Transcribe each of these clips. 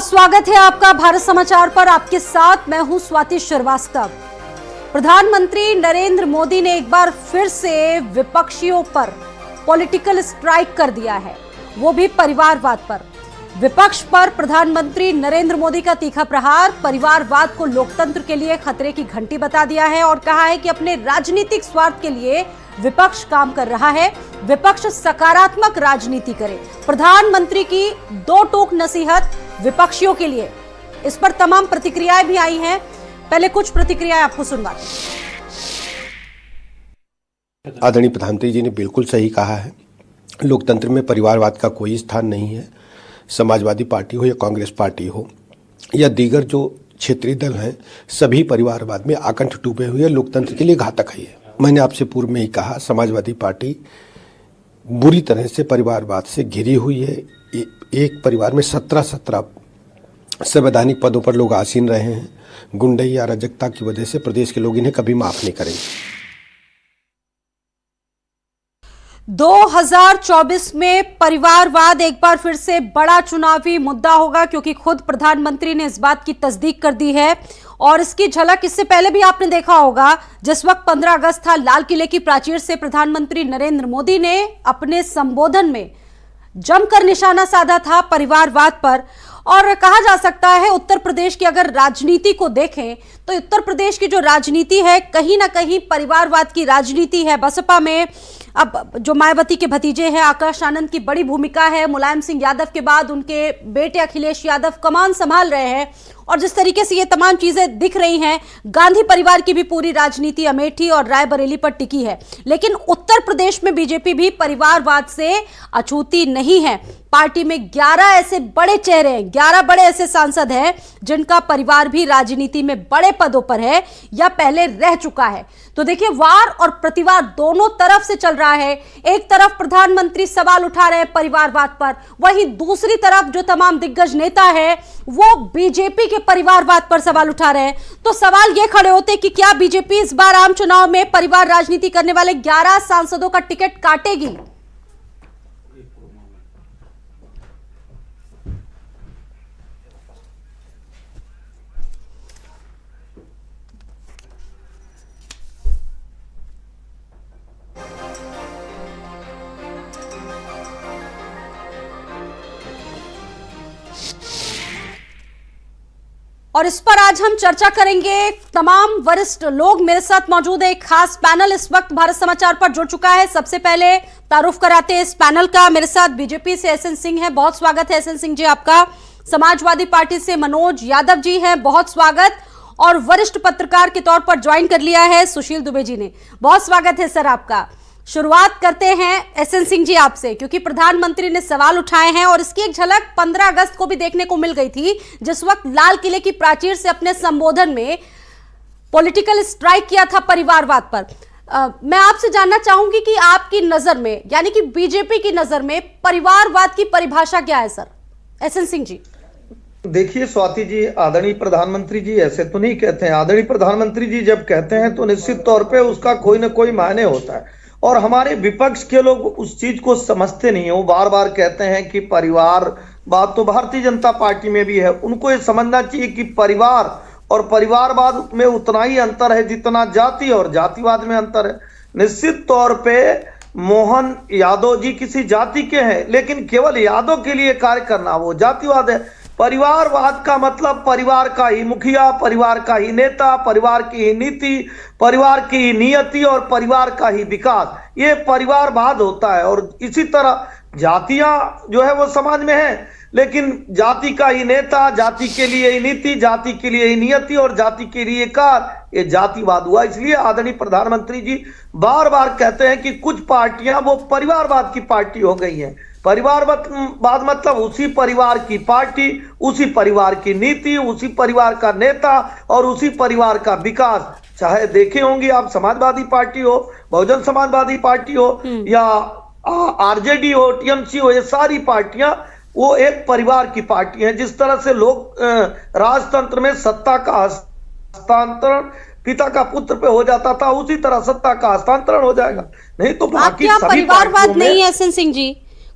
स्वागत है आपका भारत समाचार पर। आपके साथ मैं हूं स्वाति श्रीवास्तव। प्रधानमंत्री नरेंद्र मोदी ने एक बार फिर से विपक्षियों पर पॉलिटिकल स्ट्राइक कर दिया है, वो भी परिवारवाद पर। विपक्ष पर प्रधानमंत्री नरेंद्र मोदी का तीखा प्रहार परिवारवाद को लोकतंत्र के लिए खतरे की घंटी बता दिया है और कहा है कि अपने राजनीतिक स्वार्थ के लिए विपक्ष काम कर रहा है, विपक्ष सकारात्मक राजनीति करे। प्रधानमंत्री की दो टूक नसीहत विपक्षियों के लिए। इस पर तमाम प्रतिक्रियाएं भी आई हैं। पहले कुछ प्रतिक्रियाएं आपको सुनवाते हैं। आदरणीय प्रधानमंत्री जी ने बिल्कुल सही कहा है, लोकतंत्र में परिवारवाद का कोई स्थान नहीं है। समाजवादी पार्टी हो या कांग्रेस पार्टी हो या दीगर जो क्षेत्रीय दल हैं, सभी परिवारवाद में आकंठ डूबे हुए, लोकतंत्र के लिए घातक है। मैंने आपसे पूर्व में ही कहा, समाजवादी पार्टी बुरी तरह से परिवारवाद से घिरी हुई है। एक परिवार में 17 संवैधानिक पदों पर लोग आसीन रहे हैं। गुंडई या अराजकता की वजह से प्रदेश के लोग इन्हें कभी माफ नहीं करेंगे। 2024 में परिवारवाद एक बार फिर से बड़ा चुनावी मुद्दा होगा, क्योंकि खुद प्रधानमंत्री ने इस बात की तस्दीक कर दी है। और इसकी झलक इससे पहले भी आपने देखा होगा, जिस वक्त 15 अगस्त था, लाल किले की प्राचीर से प्रधानमंत्री नरेंद्र मोदी ने अपने संबोधन में जमकर निशाना साधा था परिवारवाद पर। और कहा जा सकता है, उत्तर प्रदेश की अगर राजनीति को देखें तो उत्तर प्रदेश की जो राजनीति है कहीं ना कहीं परिवारवाद की राजनीति है। बसपा में अब जो मायावती के भतीजे हैं आकाश आनंद की बड़ी भूमिका है। मुलायम सिंह यादव के बाद उनके बेटे अखिलेश यादव कमान संभाल रहे हैं। और जिस तरीके से ये तमाम चीजें दिख रही हैं, गांधी परिवार की भी पूरी राजनीति अमेठी और रायबरेली पर टिकी है। लेकिन उत्तर प्रदेश में बीजेपी भी परिवारवाद से अछूती नहीं है। पार्टी में 11 ऐसे बड़े चेहरे हैं, 11 बड़े ऐसे सांसद हैं जिनका परिवार भी राजनीति में बड़े पदों पर है या पहले रह चुका है। तो देखिए, वार और प्रतिवार दोनों तरफ से चल रहा है। एक तरफ प्रधानमंत्री सवाल उठा रहे हैं परिवारवाद पर, वहीं दूसरी तरफ जो तमाम दिग्गज नेता है वो बीजेपी के परिवारवाद पर सवाल उठा रहे हैं। तो सवाल ये खड़े होते कि क्या बीजेपी इस बार आम चुनाव में परिवार राजनीति करने वाले 11 सांसदों का टिकट काटेगी? और इस पर आज हम चर्चा करेंगे। तमाम वरिष्ठ लोग मेरे साथ मौजूद है। एक खास पैनल इस वक्त भारत समाचार पर जुड़ चुका है। सबसे पहले तारुफ कराते हैं इस पैनल का। मेरे साथ बीजेपी से एसएन सिंह है, बहुत स्वागत है एसएन सिंह जी आपका। समाजवादी पार्टी से मनोज यादव जी हैं, बहुत स्वागत। और वरिष्ठ पत्रकार के तौर पर ज्वाइन कर लिया है सुशील दुबे जी ने, बहुत स्वागत है सर आपका। शुरुआत करते हैं एसएन सिंह जी आपसे, क्योंकि प्रधानमंत्री ने सवाल उठाए हैं और इसकी एक झलक 15 अगस्त को भी देखने को मिल गई थी, जिस वक्त लाल किले की प्राचीर से अपने संबोधन में पॉलिटिकल स्ट्राइक किया था परिवारवाद पर। मैं आपसे जानना चाहूंगी कि आपकी नजर में, यानी कि बीजेपी की नजर में, परिवारवाद की परिभाषा क्या है सर? एसएन सिंह जी। देखिए स्वाति जी, आदरणीय प्रधानमंत्री जी ऐसे तो नहीं कहते हैं। आदरणीय प्रधानमंत्री जी जब कहते हैं तो निश्चित तौर पे उसका कोई ना कोई मायने होता है, और हमारे विपक्ष के लोग उस चीज को समझते नहीं है। वो बार बार कहते हैं कि परिवार बात तो भारतीय जनता पार्टी में भी है। उनको ये समझना चाहिए कि परिवार और परिवारवाद में उतना ही अंतर है जितना जाति और जातिवाद में अंतर है। निश्चित तौर पे मोहन यादव जी किसी जाति के हैं, लेकिन केवल यादव के लिए कार्य करना वो जातिवाद है। परिवारवाद का मतलब परिवार का ही मुखिया, परिवार का ही नेता, परिवार की ही नीति, परिवार की ही नियति और परिवार का ही विकास, ये परिवारवाद होता है। और इसी तरह जातियां जो है वो समाज में है, लेकिन जाति का ही नेता, जाति के लिए ही नीति, जाति के लिए ही नियति और जाति के लिए कार्य, ये जातिवाद हुआ। इसलिए आदरणीय प्रधानमंत्री जी बार बार कहते हैं कि कुछ पार्टियां वो परिवारवाद की पार्टी हो गई हैं। परिवारवाद मतलब उसी परिवार की पार्टी, उसी परिवार की नीति, उसी परिवार का नेता और उसी परिवार का विकास। चाहे देखे होंगे आप, समाजवादी पार्टी हो, बहुजन समाजवादी पार्टी हो या आरजेडी हो, टीएमसी हो, ये सारी पार्टियां वो एक परिवार की पार्टी हैं। जिस तरह से लोग राजतंत्र में सत्ता का हस्तांतरण पिता का पुत्र पे हो जाता था, उसी तरह सत्ता का हस्तांतरण हो जाएगा। नहीं तो बाकी सभी परिवारवाद नहीं है एसएन सिंह जी।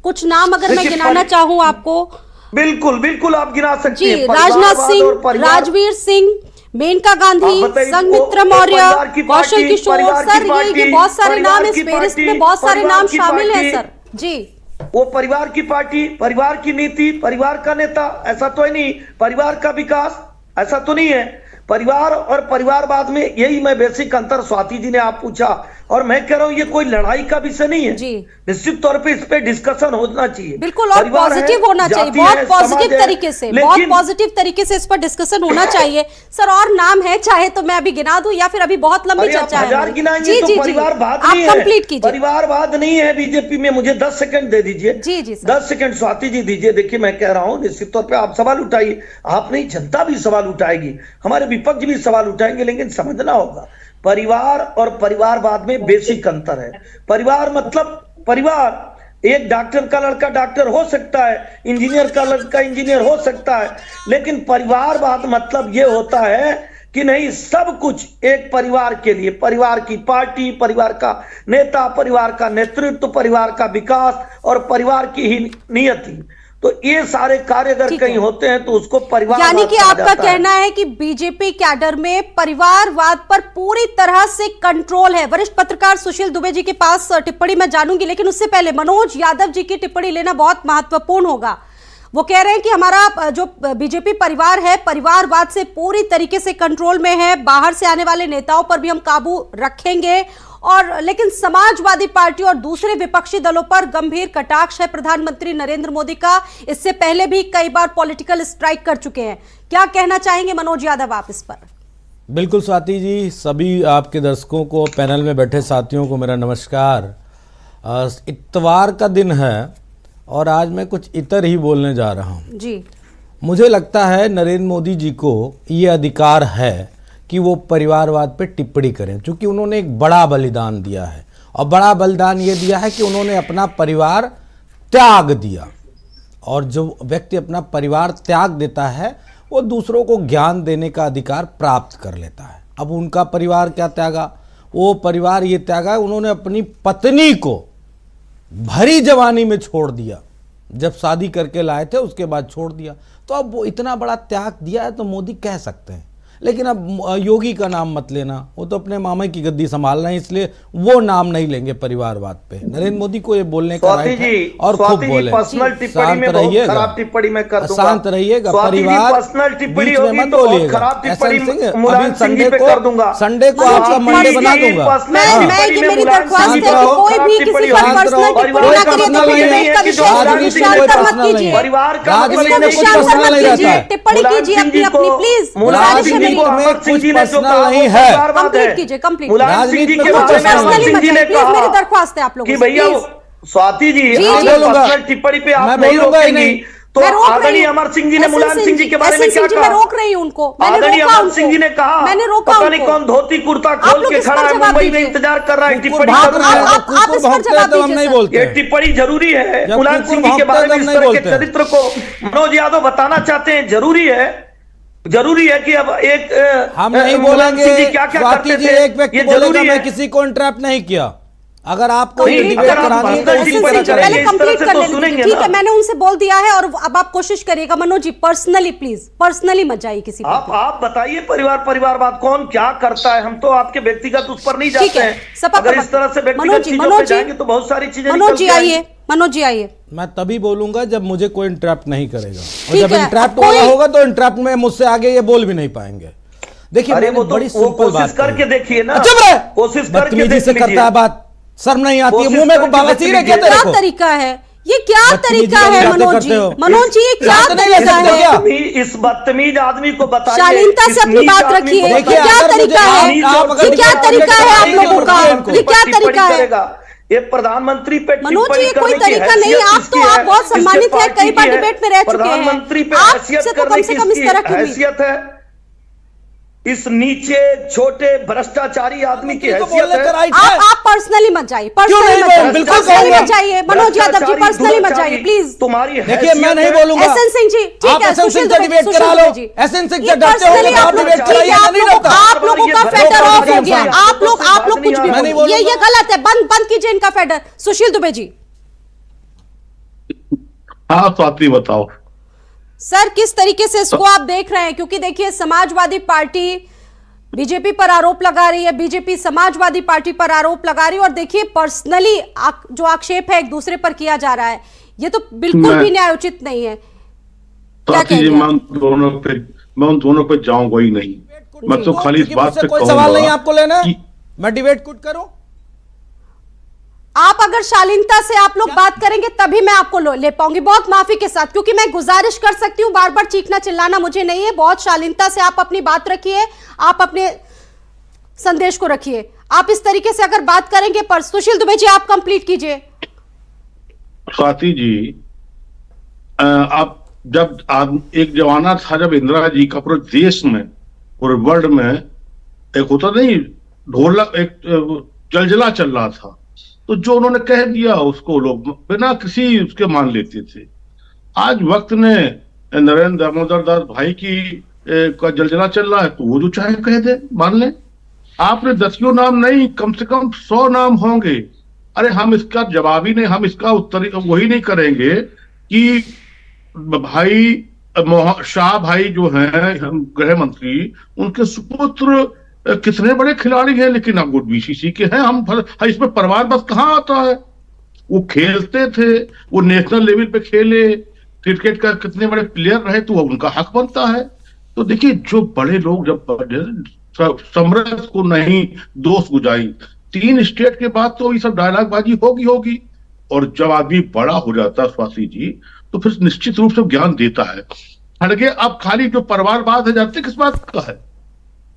कुछ नाम अगर मैं गिनाना चाहूं आपको, बिल्कुल बिल्कुल आप गिना सकते जी, हैं। राजनाथ परिवारवाद सिंह, और परिवार- राजवीर सिंह, मेनका गांधी, आप बताइए, संघमित्रा वो मौर्य, परिवार की कौशल पार्टी, किशोर, परिवार की सर ये पार्टी, बहुत सारे परिवार नाम, इस की फेहरिस्त पार्टी, में बहुत सारे परिवार नाम की शामिल हैं पार्टी, सर। जी, वो परिवार की पार्टी, परिवार की नीति, परिवार का नेता, ऐसा तो है नहीं। परिवार का विकास, ऐसा तो नहीं है। परिवार और परिवारवाद में यही मैं बेसिक अंतर, स्वाति जी ने आप पूछा, और मैं कह रहा हूं ये कोई लड़ाई का विषय नहीं है। जी। निश्चित तौर पे इस पे डिस्कशन होना चाहिए, बिल्कुल, और परिवार है, पॉजिटिव होना चाहिए, जाति बहुत है, पॉजिटिव समाज है, तरीके से, बहुत लेकिन पॉजिटिव तरीके से इस पर डिस्कशन होना चाहिए सर। और नाम है, चाहे तो मैं अभी गिना दूं या फिर अभी बहुत लंबी अरे आप चर्चा है हजार हमारी। गिनाएंगे जी तो जी जी, परिवारवाद आप नहीं है। कंप्लीट कीजिए। परिवारवाद नहीं है बीजेपी में। मुझे 10 सेकंड दे दीजिए। जी जी सर। 10 सेकंड स्वाति जी दीजिए। देखिए मैं कह रहा हूं, निश्चित तौर पे आप सवाल उठाइए, आप नहीं, जनता भी सवाल उठाएगी, हमारे विपक्ष भी सवाल उठाएंगे, लेकिन समझना होगा परिवार और परिवारवाद में बेसिक अंतर है। परिवार मतलब परिवार, एक डॉक्टर का लड़का डॉक्टर हो सकता है, इंजीनियर का लड़का इंजीनियर हो सकता है, लेकिन परिवारवाद मतलब ये होता है कि नहीं, सब कुछ एक परिवार के लिए, परिवार की पार्टी, परिवार का नेता, परिवार का नेतृत्व, परिवार का विकास और परिवार की ही नियति। तो ये सारे कार्य अगर कहीं होते हैं तो उसको परिवार, यानी कि आपका कहना है कि बीजेपी कैडर में परिवारवाद पर पूरी तरह से कंट्रोल है। वरिष्ठ पत्रकार सुशील दुबे जी के पास टिप्पणी मैं जानूंगी, लेकिन उससे पहले मनोज यादव जी की टिप्पणी लेना बहुत महत्वपूर्ण होगा। वो कह रहे हैं कि हमारा जो बीजेपी परिवार है, परिवारवाद से पूरी तरीके से कंट्रोल में है, बाहर से आने वाले नेताओं पर भी हम काबू रखेंगे, और लेकिन समाजवादी पार्टी और दूसरे विपक्षी दलों पर गंभीर कटाक्ष है प्रधानमंत्री नरेंद्र मोदी का। इससे पहले भी कई बार पॉलिटिकल स्ट्राइक कर चुके हैं। क्या कहना चाहेंगे मनोज यादव आप इस पर? बिल्कुल स्वाति जी, सभी आपके दर्शकों को, पैनल में बैठे साथियों को मेरा नमस्कार। इतवार का दिन है और आज मैं कुछ इतर ही बोलने जा रहा हूँ जी। मुझे लगता है नरेंद्र मोदी जी को ये अधिकार है कि वो परिवारवाद पे टिप्पणी करें, क्योंकि उन्होंने एक बड़ा बलिदान दिया है, और बड़ा बलिदान ये दिया है कि उन्होंने अपना परिवार त्याग दिया। और जो व्यक्ति अपना परिवार त्याग देता है वो दूसरों को ज्ञान देने का अधिकार प्राप्त कर लेता है। अब उनका परिवार क्या त्यागा? वो परिवार ये त्यागा, उन्होंने अपनी पत्नी को भरी जवानी में छोड़ दिया, जब शादी करके लाए थे उसके बाद छोड़ दिया। तो अब वो इतना बड़ा त्याग दिया है तो मोदी कह सकते हैं। लेकिन अब योगी का नाम मत लेना, वो तो अपने मामा की गद्दी संभाल रहे हैं, इसलिए वो नाम नहीं लेंगे परिवारवाद पे। नरेंद्र मोदी को ये बोलने का राइट है और खूब बोले। शांत रहिएगा, शांत रहिएगा, परिवार बीच में मत बोलिएगा। एसएन सिंह, अभी संडे को आपका मंडे बना दूंगा। मेरी दरख्वास्त है कि कोई भी किसी पर पर्सनल टिप्पणी ना करे, तो डिबेट का विषय मत कीजिए, टिप्पणी कीजिए अपनी अपनी प्लीज। कुछ पर्सनल नहीं है, कंप्लीट कीजिए, कंप्लीट। राजनीति में कुछ पर्सनल प्लीज मेरी दरख्वास्त है आप लोगों कि से, भैया स्वाति जी पर्सनल टिप्पणी पे आप मैं नहीं बोलूंगा ही रोकेंगी, नहीं। तो आदरणीय अमर सिंह जी ने मुलायम सिंह जी के बारे में क्या कहा? रोक रही हूँ उनको, आदरणीय अमर सिंह जी ने कहा, मैंने रोका पता नहीं कौन धोती कुर्ता खोल के खड़ा है, मुंबई में इंतजार कर रहा है टिप्पणी आप इस पर जवाब हम नहीं दीजिए। बोलते। ये टिप्पणी जरूरी है। जब मुलायम सिंह जी के बारे में इस नहीं तरह के बोलते। चरित्र को मनोज यादव बताना चाहते हैं, जरूरी है, जरूरी है कि अब एक हम नहीं मुलायम सिंह जी बोलेंगे। क्या क्या स्वाति करते जी, थे, एक व्यक्ति ये बोलेगा जरूरी मैं है। किसी को इंटरप्ट नहीं किया। अगर आपको नहीं, ये डिबेट अगर आप करानी है तो पर्सनल उसी टिप्पणी तरह करेंगे, पहले इस तरह कंप्लीट से कर तो लेने सुनेंगे दीजिए। ठीक ना। है, मैंने उनसे बोल दिया है, और अब आप कोशिश करिएगा Manoj ji, personally please, personally मत जाइए किसी पर। आप बताइए परिवारवाद कौन क्या करता है, हम तो आपके व्यक्तिगत उस पर नहीं ठीक जाते है, हैं। सपा अगर पर इस तरह से व्यक्तिगत मनोज जी, चीजों मनोज पे जी, जाएंगे तो बहुत सारी चीजें मनोज निकल जी के आइए, आएंगी। मनोज जी आइए। मैं तभी बोलूंगा जब मुझे कोई इंटरप्ट नहीं करेगा, और ठीक जब है, इंटरप्ट कोई- वाला होगा तो इंटरप्ट में मुझसे आगे ये बोल भी नहीं पाएंगे। देखिए अरे मैंने वो तो बड़ी सिंपल कोशिश बात करके देखिए ना, चुप रहे, कोशिश करके बदतमीजी देख से करता लीजिए। है बात, शर्म नहीं आती है, कोशिश मुंह में को करके बावसीर है देख क्या लीजिए। तेरे क्या को? तरीका है ये? क्या बदतमीजी तरीका वाली है बातें मनोज करते जी? हो। मनोज जी ये क्या बात नहीं ले तरीका सकते है? क्या? इस बदतमीज आदमी को बताइए, शालीनता से इस अपनी नीच बात आदमी को रखिए। बताइए। देखिए, क्या अगर तरीका मुझे है? आप अगर ये क्या डिबेट तरीका है आप करेंगे लोगों तो का? इनको ये क्या टिप्पणी तरीका है? करेगा। ये प्रधानमंत्री पे मनोज जी टिप्पणी ये कोई करने की तरीका नहीं, हैसियत आप किसकी तो आप है? बहुत किसके सम्मानित है, पार्टी कई बार की है? डिबेट में रह चुके हैं। प्रधानमंत्री पे आपसे हैसियत तो कम करने से की कम इस इसकी तरह की उम्मीद। हैसियत है। इस नीचे छोटे भ्रष्टाचारी आदमी की तो हैसियत बोलने का है। राइट है। आप पर्सनली मत जाइए, क्यों पर्सनली नहीं मत बोल- जाइए, बिल्कुल पर्सनली कहूंगा। मत जाइए मनोज यादव जी, भ्रष्टाचारी, पर्सनली मत दुराचारी, जाइए प्लीज। तुम्हारी देखिए मैं नहीं बोलूंगा। एसएन सिंह जी, ठीक आप है, एसएन सुशील सिंह से दुबे डिबेट सुशील करा दुबे लो। जी। एसएन सिंह ये से डरते हो पर्सनली तो आप आप लोग डिबेट ठीक कराइए, है, मैं आप नहीं लोगों डरता। आप लोगों का फेडर ऑफ हो गया, आप लोग कुछ भी मैं नहीं बोलिए, ये बोलूंगा। गलत है, बंद कीजिए इनका फेडर। सुशील दुबे जी। हाँ स्वाति बताओ। सर किस तरीके से इसको आप देख रहे हैं, क्योंकि देखिए समाजवादी पार्टी बीजेपी पर आरोप लगा रही है, बीजेपी समाजवादी पार्टी पर आरोप लगा रही है, और देखिए पर्सनली जो आक्षेप है एक दूसरे पर किया जा रहा है, ये तो बिल्कुल भी न्यायोचित नहीं है। क्या कहेंगे मैं उन दोनों पे जाऊंगा ही नहीं। मैं तो खाली इस बात पे कोई सवाल नहीं आपको लेना है, मैं डिबेट कुछ करूं। आप अगर शालीनता से आप लोग बात करेंगे तभी मैं आपको ले पाऊंगी, बहुत माफी के साथ, क्योंकि मैं गुजारिश कर सकती हूं, बार बार चीखना चिल्लाना मुझे नहीं है। बहुत शालीनता से आप अपनी बात रखिए, आप अपने संदेश को रखिए। आप इस तरीके से अगर बात करेंगे पर सुशील दुबे जी आप कंप्लीट कीजिए। स्वाति जी, आप जब एक जमाना था जब इंदिरा जी का पूरे देश में पूरे वर्ल्ड में एक होता नहीं ढोलक, एक जलजला चल रहा था, तो जो उन्होंने कह दिया उसको लोग बिना किसी उसके मान लेते थे। आज वक्त ने नरेंद्र दामोदर दास भाई की का जलजला चल रहा है, तो वो जो चाहे कह दे मान ले। आपने 10 नाम नहीं, कम से कम 100 नाम होंगे। अरे हम इसका जवाब ही नहीं, हम इसका उत्तर वही नहीं करेंगे कि भाई शाह भाई जो हैं गृह मंत्री, उनके सुपुत्र कितने बड़े खिलाड़ी हैं, लेकिन अब वो बीसीसी के हैं। हम इसमें परिवार बस कहाँ आता है? वो खेलते थे, वो नेशनल लेवल पे खेले, क्रिकेट का कितने बड़े प्लेयर रहे, तो वो उनका हक बनता है। तो देखिए जो बड़े लोग जब समरस को नहीं दोष गुजाई, 3 स्टेट के बाद तो ये सब डायलॉगबाजी होगी। और जब आदमी बड़ा हो जाता है स्वाति जी, तो फिर निश्चित रूप से ज्ञान देता है। हालांकि अब खाली जो परिवारवाद है, जानते किस बात का है?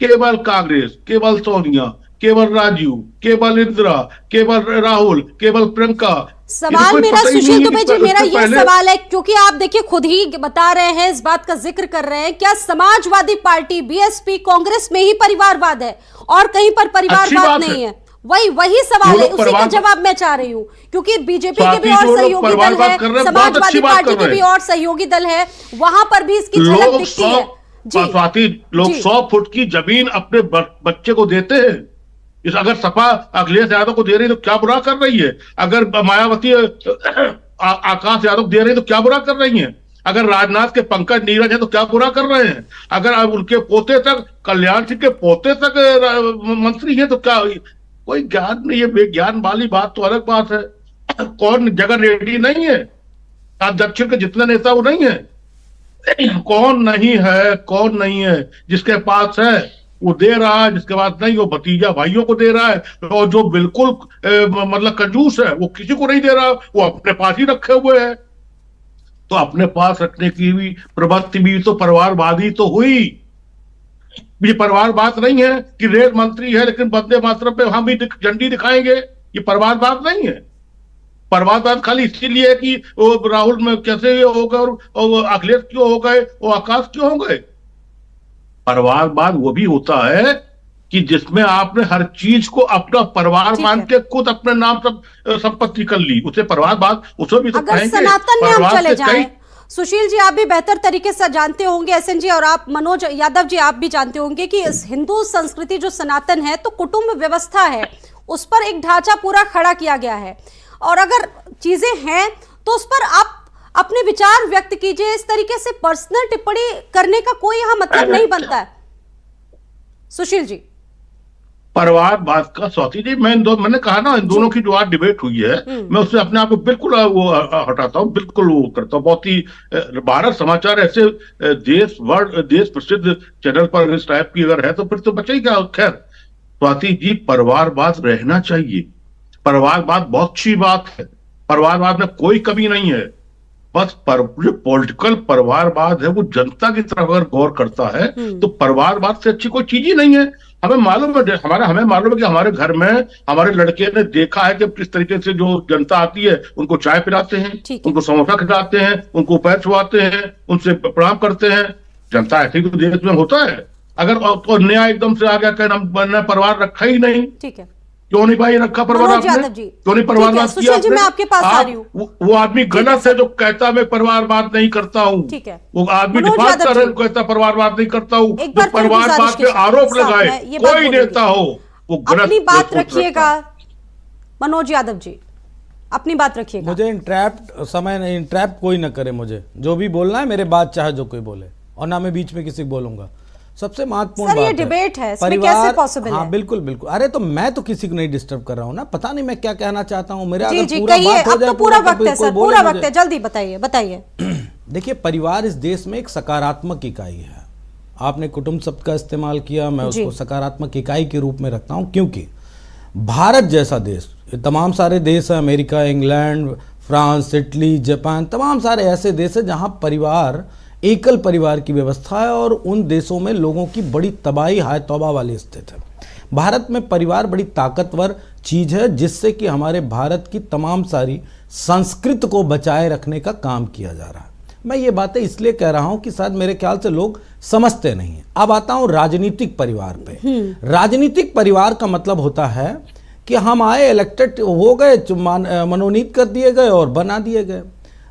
केवल कांग्रेस, केवल सोनिया, केवल राजीव, केवल इंदिरा, केवल राहुल, केवल प्रियंका। सवाल मेरा सुशील दुबे जी, मेरा ये सवाल है, क्योंकि आप देखिए खुद ही बता रहे हैं, इस बात का जिक्र कर रहे हैं, क्या समाजवादी पार्टी बीएसपी कांग्रेस में ही परिवारवाद है और कहीं पर परिवारवाद नहीं है? वही सवाल है, उसी का जवाब मैं चाह रही हूँ, क्योंकि बीजेपी के भी और सहयोगी दल है, समाजवादी पार्टी के भी और सहयोगी दल है, वहां पर भी इसकी झलक दिखती है। स्वाति, लोग 100 फुट की जमीन अपने बच्चे को देते हैं। अगर सपा अखिलेश यादव को दे रही है तो क्या बुरा कर रही है? अगर मायावती आकाश यादव दे रही है तो क्या बुरा कर रही है? अगर राजनाथ के पंकज नीरज है तो क्या बुरा कर रहे हैं? अगर उनके पोते तक, कल्याण सिंह के पोते तक मंत्री है तो क्या? कोई ज्ञान नहीं है। बेज्ञान वाली बात तो अलग बात है। कौन जगह रेडी नहीं है? दक्षिण के जितने नेता वो नहीं है। कौन नहीं है जिसके पास है वो दे रहा है, जिसके पास नहीं वो भतीजा भाइयों को दे रहा है, और जो बिल्कुल मतलब कंजूस है वो किसी को नहीं दे रहा, वो अपने पास ही रखे हुए है। तो अपने पास रखने की भी प्रवृत्ति भी तो परिवारवादी तो हुई। ये परिवारवाद नहीं है कि रेल मंत्री है लेकिन वंदे मातरम पे हम भी झंडी दिखाएंगे, ये परिवारवाद नहीं है। परिवारवाद खाली इसीलिए है कि वो राहुल में कैसे हो गए और अखिलेश क्यों हो गए, वो आकाश क्यों हो गए। परिवारवाद वो भी होता है कि जिसमें आपने हर चीज को अपना परिवार मान के खुद अपने नाम सब संपत्ति कर ली, उसे परिवारवाद, उसे भी तो अगर सनातन में हम चले जाएं, सुशील जी आप भी बेहतर तरीके से जानते होंगे, एसएन जी और आप मनोज यादव जी आप भी जानते होंगे कि इस हिंदू संस्कृति जो सनातन है तो कुटुंब व्यवस्था है, उस पर एक ढांचा पूरा खड़ा किया गया है, और अगर चीजें हैं तो उस पर आप अपने विचार व्यक्त कीजिए। इस तरीके से पर्सनल टिप्पणी करने का कोई यहाँ मतलब नहीं बनता है। सुशील जी, परिवारवाद का स्वाति जी, मैंने कहा ना, इन दोनों की जो आज डिबेट हुई है, मैं उससे अपने आप को बिल्कुल वो हटाता हूँ, बिल्कुल वो करता हूँ। बहुत ही भारत समाचार ऐसे देश प्रसिद्ध चैनल पर इस टाइप की अगर है तो फिर तो बचे ही क्या। खैर स्वाति जी, परिवारवाद रहना चाहिए। परिवारवाद बहुत अच्छी बात है, परिवारवाद में कोई कमी नहीं है। बस जो पॉलिटिकल परिवारवाद है वो जनता की तरफ अगर गौर करता है तो परिवारवाद से अच्छी कोई चीज ही नहीं है। हमें मालूम है कि हमारे घर में हमारे लड़के ने देखा है कि किस तरीके से जो जनता आती है उनको चाय पिलाते हैं, उनको समोसा खिलाते हैं, उनको पैर छुआते हैं, उनसे प्रणाम करते हैं। जनता ऐसे ही तो देश में होता है। अगर तो नया एकदम से आ गया कहना मैंने परिवार रखा ही नहीं, ठीक है, क्यों नहीं भाई रखा परिवार आपने? क्यों नहीं परिवारवाद किया? मैं आपके पास आ रही हूँ। वो आदमी गलत है जो कहता मैं परिवारवाद नहीं करता हूँ। ठीक है, वो आदमी डिफाल्ट कर रहा है, कहता परिवारवाद नहीं करता हूँ। जो परिवारवाद पे आरोप लगाए कोई नेता हो वो गलत। अपनी बात रखिएगा मनोज यादव जी। अपनी बात रखिएगा। मुझे इंट्रैप्ट कोई ना करे, मुझे जो भी बोलना है मेरे बाद चाहे जो कोई बोले, और ना मैं बीच में किसी को बोलूंगा। सबसे महत्वपूर्ण सर, बात ये है डिबेट है, इसमें परिवार। कैसे पॉसिबल हाँ है? बिल्कुल बिल्कुल। अरे तो मैं तो किसी को नहीं डिस्टर्ब कर रहा हूँ ना, पता नहीं मैं क्या कहना चाहता हूँ। मेरा जी अगर जी पूरा कहिए, बात हो अब जाए, तो पूरा वक्त है कोई सर, बोले पूरा मुझे। वक्त है, जल्दी बताइए बताइए। देखिए, परिवार इस देश में एक सकारात्मक इकाई है। आपने कुटुंब शब्द का इस्तेमाल किया, मैं जी। उसको सकारात्मक इकाई के रूप में रखता हूं, क्योंकि भारत जैसा देश, ये तमाम सारे देश हैं, America, England, France, Italy, Japan, तमाम सारे ऐसे देश हैं जहां परिवार, एकल परिवार की व्यवस्था है, और उन देशों में लोगों की बड़ी तबाही, हाय तौबा वाली स्थिति है। भारत में परिवार बड़ी ताकतवर चीज है, जिससे कि हमारे भारत की तमाम सारी संस्कृति को बचाए रखने का काम किया जा रहा है। मैं ये बातें इसलिए कह रहा हूं कि शायद मेरे ख्याल से लोग समझते नहीं हैं। अब आता हूं राजनीतिक परिवार पे। राजनीतिक परिवार का मतलब होता है कि हम आए, इलेक्टेड हो गए, मनोनीत कर दिए गए और बना दिए गए।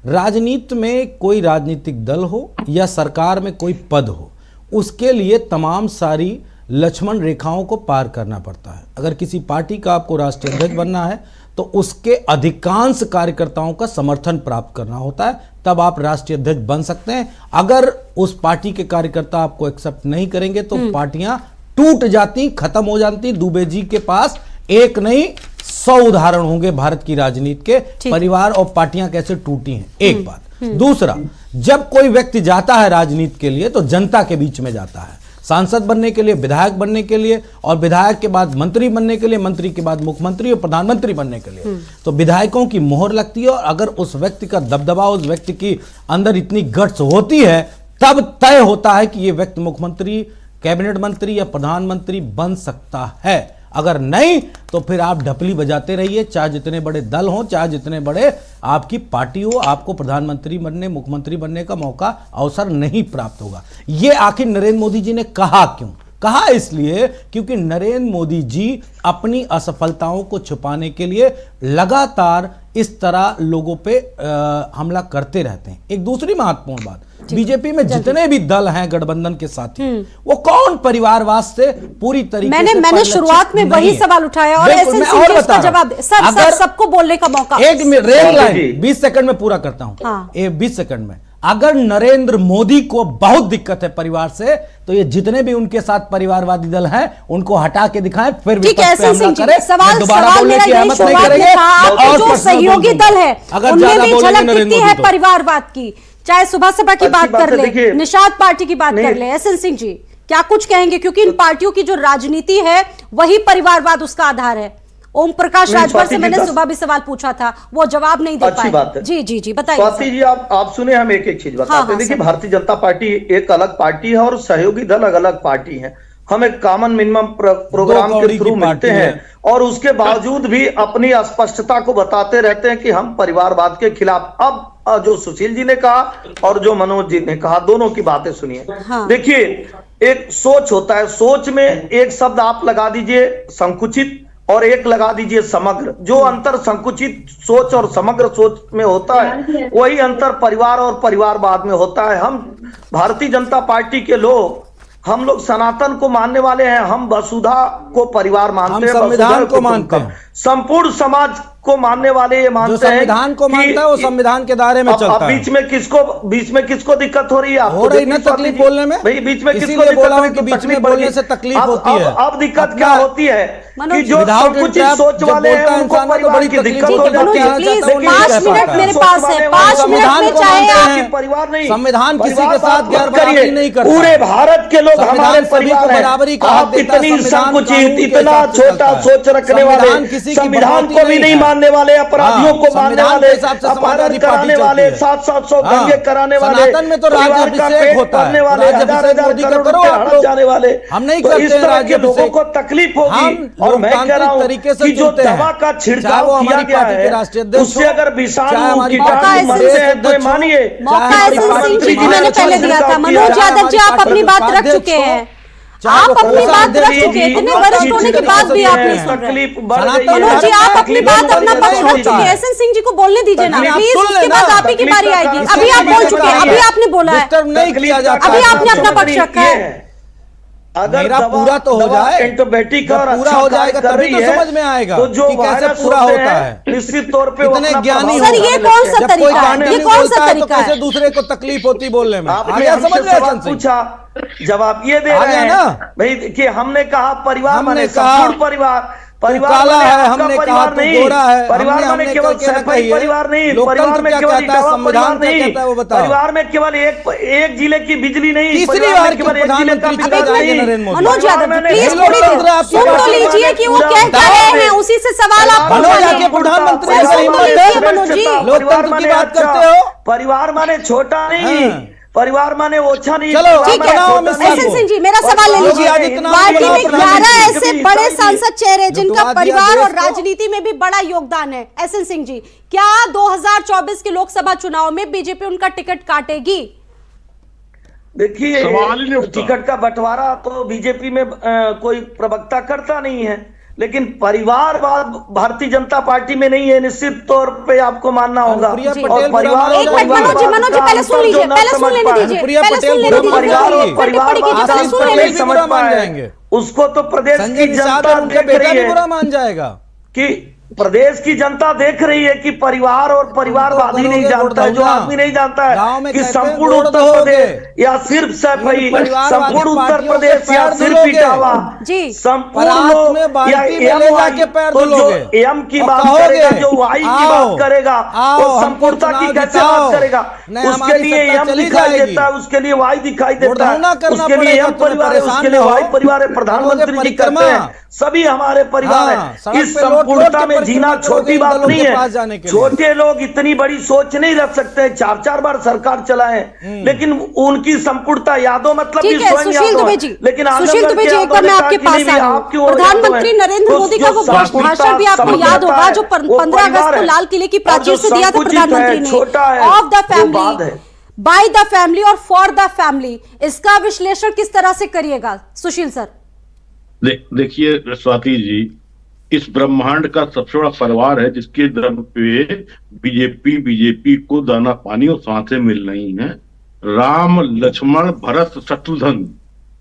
राजनीति में कोई राजनीतिक दल हो या सरकार में कोई पद हो, उसके लिए तमाम सारी लक्ष्मण रेखाओं को पार करना पड़ता है। अगर किसी पार्टी का आपको राष्ट्रीय अध्यक्ष बनना है तो उसके अधिकांश कार्यकर्ताओं का समर्थन प्राप्त करना होता है, तब आप राष्ट्रीय अध्यक्ष बन सकते हैं। अगर उस पार्टी के कार्यकर्ता आपको एक्सेप्ट नहीं करेंगे तो पार्टियां टूट जाती, खत्म हो जाती। दुबे जी के पास एक नहीं 100 उदाहरण होंगे भारत की राजनीति के, परिवार और पार्टियां कैसे टूटी हैं। एक बात। दूसरा, जब कोई व्यक्ति जाता है राजनीति के लिए तो जनता के बीच में जाता है, सांसद बनने के लिए, विधायक बनने के लिए, और विधायक के बाद मंत्री बनने के लिए, मंत्री के बाद मुख्यमंत्री और प्रधानमंत्री बनने के लिए। तो विधायकों की मोहर लगती है, और अगर उस व्यक्ति का दबदबा, उस व्यक्ति की अंदर इतनी गट्स होती है, तब तय होता है कि ये व्यक्ति मुख्यमंत्री, कैबिनेट मंत्री या प्रधानमंत्री बन सकता है। अगर नहीं तो फिर आप ढपली बजाते रहिए, चाहे जितने बड़े दल हों, चाहे जितने बड़े आपकी पार्टी हो, आपको प्रधानमंत्री बनने, मुख्यमंत्री बनने का मौका, अवसर नहीं प्राप्त होगा। ये आखिर नरेंद्र मोदी जी ने कहा क्यों? कहा इसलिए क्योंकि नरेंद्र मोदी जी अपनी असफलताओं को छुपाने के लिए लगातार इस तरह लोगों पे हमला करते रहते हैं। एक दूसरी महत्वपूर्ण बात, बीजेपी में जितने भी दल हैं गठबंधन के साथी, वो कौन परिवारवाद से पूरी तरीके से मैंने शुरुआत में वही सवाल उठाया, और ऐसे इसका जवाब सर सबको बोलने का मौका। एक रेल लाइन 20 सेकंड में पूरा करता हूं। हाँ। 20 सेकंड में, अगर नरेंद्र मोदी को बहुत दिक्कत है परिवार से, तो ये जितने भी उनके साथ परिवारवादी दल हैं उनको हटा के दिखाएं, फिर विपक्ष पे हमला करें। सवाल मेरा यही शुरुआत में था कि जो सहयोगी दल है उनमें भी झलक दिखती है परिवारवाद की, चाहे सुबह सभा की बात कर ले, निषाद पार्टी की बात कर ले। एसएन सिंह जी क्या कुछ कहेंगे, क्योंकि इन पार्टियों की जो राजनीति है वही परिवारवाद उसका आधार है। ओम प्रकाश राजभर से मैंने सुबह भी सवाल पूछा था, वो जवाब नहीं दे पाए। जी जी जी बताइए। स्वाति जी आप सुने, हम एक एक चीज बताते हैं। देखिए, भारतीय जनता पार्टी एक अलग पार्टी है और सहयोगी दल अलग अलग पार्टी है। हम एक कॉमन मिनिमम प्रोग्राम के थ्रू मिलते हैं, और उसके बावजूद भी अपनी अस्पष्टता को बताते रहते हैं कि हम परिवारवाद के खिलाफ। अब जो सुशील जी ने कहा और जो मनोज जी ने कहा, दोनों की बातें सुनिए। देखिए, एक सोच होता है, सोच में एक शब्द आप लगा दीजिए संकुचित, और एक लगा दीजिए समग्र। जो अंतर संकुचित सोच और समग्र सोच में होता है, वही अंतर परिवार और परिवारवाद में होता है। हम भारतीय जनता पार्टी के लोग, हम लोग सनातन को मानने वाले हैं, हम वसुधा को परिवार मानते हैं, संविधान को मानते हैं, संपूर्ण समाज को मानने वाले ये मानते हैं। संविधान को मानता है वो संविधान के दायरे में चलता है। बीच में किसको दिक्कत हो रही है? हो रही ना तकलीफ बोलने में भाई, बीच में किसको बोला हूं कि बीच में बोलने से तकलीफ होती है। अब दिक्कत क्या होती है कि जो संकुचित सोच वाले हैं उनको परिवार की दिक्कत हो जाती है। 5 मिनट मेरे पास है, 5 मिनट में चाहे आप परिवार नहीं, संविधान किसी के साथ गैरबराबरी नहीं करता। पूरे भारत के लोग हमारे परिवार हैं। आप इतनी संकुचित, इतना छोटा सोच रखने वाले, संविधान को भी नहीं मानने वाले, अपराधियों को मानने वाले, अपहरण कराने वाले, 700 दंगे कराने वाले, सनातन में तो राज्याभिषेक होता है, हजार करोड़ हड़प जाने वाले, हम नहीं तो इस करते तरह के लोगों को तकलीफ होगी। और मैं कह रहा हूं कि जो दवा का छिड़काव किया गया है, उससे अगर विषाणु कीटाणु मरते हैं तो मानिए। मैंने पहले दिया था। मनोज यादव जी आप अपनी बात रख चुके हैं, आप अपनी बात रख चुके हैं, इतने वरिष्ठ होने के बाद भी आप नहीं सुन रहे। मनोज जी आप अपनी बात अपना पक्ष रख चुके हैं, एसएन सिंह जी को बोलने दीजिए ना प्लीज, उसके बाद आप ही की बारी आएगी। अभी आप बोल चुके हैं, अभी आपने बोला है, नहीं किया जाता, अभी आपने अपना पक्ष रखा है। अगर मेरा दवा पूरा तो हो जाए, एंटीबायोटिक जब और पूरा अच्छा हो जाएगा कार्य कर तभी तो रही है, समझ में आएगा तो जो कि कैसे वायरस पूरा होते होता हैं, है। निश्चित तौर पे वो इतने अपना ज्ञानी प्रभाव सर, ये दिखाने कौन लगते सा हैं। जब कोई तरीका है? कांटे ये में कौन सा बोलता है तो तरीका है? कैसे दूसरे को तकलीफ होती बोलने में। आपने आगे हमसे समझ रहे हैं सवाल चंद सिंह? पूछा, जवाब ये दे आ रहे गया हैं ना? भाई कि हमने कहा परिवार हमने माने कहा, संपूर्ण परिवार, परिवार काला माने है, आपका हमने परिवार कहा तू नहीं, गोरा है, परिवार हमने माने केवल करके ना सैफई कही है। परिवार नहीं, लोकतंत्र परिवार में क्या केवल कहता है, इटावा संविधान परिवार क्या नहीं, कहता है वो बताओ। परिवार में केवल एक जिले की बिजली नहीं, तीसरी परिवार बार में केवल क्यों एक जिले का प्रधानमंत्री विकास चुने जाएंगे नहीं। नरेंद्र मोदी? मनोज यादव जी, प्लीज नहीं, थोड़ी लोकतंत्र देर आपकी सुन बात तो नहीं लीजिए कि वो पूरा क्या कह रहे हैं, उसी से सवाल आप मनोज पूछ आके प्रधानमंत्री ऐसा से ही हिम्मत तो है। लीजिए मनोज जी। लोकतंत्र की बात करते हो? परिवार माने छोटा नहीं, हाँ। परिवार माने ओछा नहीं, चलो, परिवार ठीक माने है, बनाओ छोटा मिसाल नहीं। एसएन सिंह जी, मेरा सवाल ले योगी लीजिए। आदित्यनाथ पार्टी बनाओ में प्रधानमंत्री। 11 ऐसे कभी बड़े ईसाई सांसद चेहरे जो जिनका दुआ दिया परिवार और देश को। राजनीति में भी बड़ा योगदान है। एसएन सिंह जी, क्या 2024 के लोकसभा चुनाव में बीजेपी उनका टिकट काटेगी? देखिए, सवाल ही नहीं उठता। टिकट का बंटवारा तो बीजेपी में कोई प्रवक्ता करता नहीं है, लेकिन परिवारवाद भारतीय जनता पार्टी में नहीं है, निश्चित तौर पे आपको मानना होगा। अनुप्रिया और पटेल परिवार बुरा और एक मिनट मनोज जी, मनोज जी पहले सुन लीजिए, पहले सुन लेने दीजिए, अनुप्रिया पहले पटेल सुन लेने बुरा दीजिए, मान परिवार और जाएंगे। परिवार टिप्पणी कीजिए, पहले आशीष सुन पटेल लेने भी दीजिए। बुरा मान जाएंगे। उसको तो प्रदेश संजय की निषाद जनता और उनके देख बेटा रही भी बुरा है मान जाएगा। कि प्रदेश की जनता देख रही है कि परिवार और परिवारवादी नहीं करोगे जानता है, जो वोट आदमी नहीं जानता गांव है में कि कहते हैं संपूर्ण वोट उत्तर दोगे। प्रदेश या सिर्फ सैफई, परिवारवादी संपूर्ण उत्तर पार्टियों के प्रदेश या पैर सिर्फ धुलोगे। इटावा, जी। संपूर्ण परात लोग में या बाल्टी में ले जाके पैर तो जो धुलोगे। एम की और बात कहोगे, करेगा, जो वाई की आओ, बात करेगा, आओ, वो हमको संपूर्णता की चुनाव कैसे जिताओ। बात करेगा? नहीं, उसके हमारी लिए सत्ता एम चली दिखाई जाएगी। देता है, उसके लिए वाई दिखाई देता वोट है, करना उसके लिए पड़ेगा, एम तुम्हें परिवार है, परेशान उसके लिए ना हो। वाई परिवार है, करोगे प्रधानमंत्री जी परिक्रमा। कहते हैं सभी हमारे परिवार हाँ, है। सड़क इस पे लौट-लौट संपूर्णता के में जीना परिक्रमा करोगे छोटी इन बात दलों नहीं के है। पास जाने के लिए। छोटे लोग इतनी बड़ी सोच नहीं रख सकते, 4-4 बार सरकार चलाए, लेकिन उनकी संपूर्णता यादों मतलब ठीक भी है, स्वयं सुशील यादव दुबे है। जी, लेकिन सुशील दुबे जी, एक बार मैं आपके पास आ रही हूँ। प्रधानमंत्री नरेंद्र मोदी का वो भाषण भी आपको याद होगा जो 15 अगस्त को लाल किले की प्राचीर से दिया था प्रधानमंत्री ने, of the family, by the family और फॉर द फैमिली। इसका विश्लेषण किस तरह से करिएगा सुशील सर? देखिए स्वाति जी, इस ब्रह्मांड का सबसे बड़ा परिवार है जिसके दम पे बीजेपी को दाना पानी और सांसें मिल रही हैं। राम लक्ष्मण भरत शत्रुघ्न